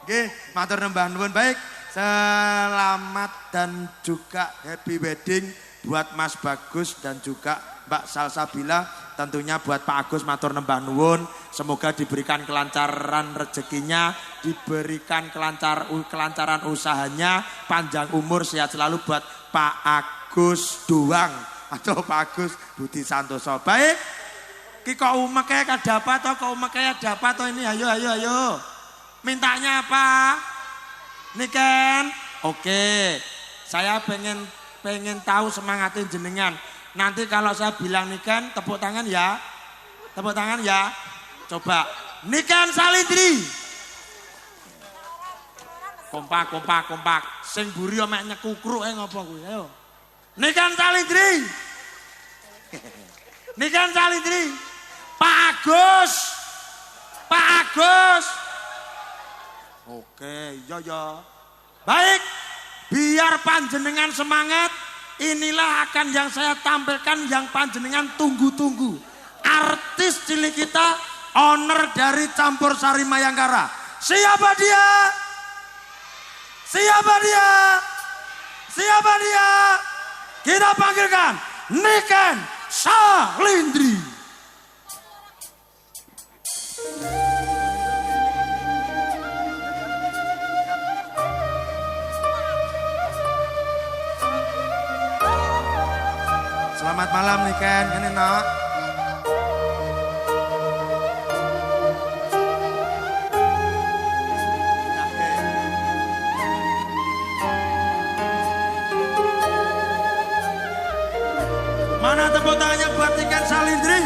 Oke, matur nembah nuwun. Baik, selamat dan juga happy wedding buat Mas Bagus dan juga Mbak Salsabila. Tentunya buat Pak Agus matur nembah nuwun. Semoga diberikan kelancaran rezekinya, diberikan kelancaran usahanya, panjang umur, sehat selalu buat Pak Agus doang atau Pak Agus Budi Santoso. Baik, ki kok umeke kadapa to, kok umeke ada apa to ini? Ayo. Mintanya apa? Niken? Oke. Saya pengen tahu semangatin jenengan. Nanti kalau saya bilang niken, tepuk tangan ya. Tepuk tangan ya. Coba. Niken Salindri. Kompak. Sing buri mek nyekukruk ngopo kuwi? Ayo. Niken Salindri. Niken Salindri. Pak Agus. Oke, iya. Baik, biar panjenengan semangat, inilah akan yang saya tampilkan yang panjenengan tunggu-tunggu. Artis cilik kita, owner dari Campur Sari Mayangkara. Siapa dia? Kita panggilkan Niken Salindri. Selamat malam Niken, ini nak. Mana tepuk tangannya buat Niken Salindri?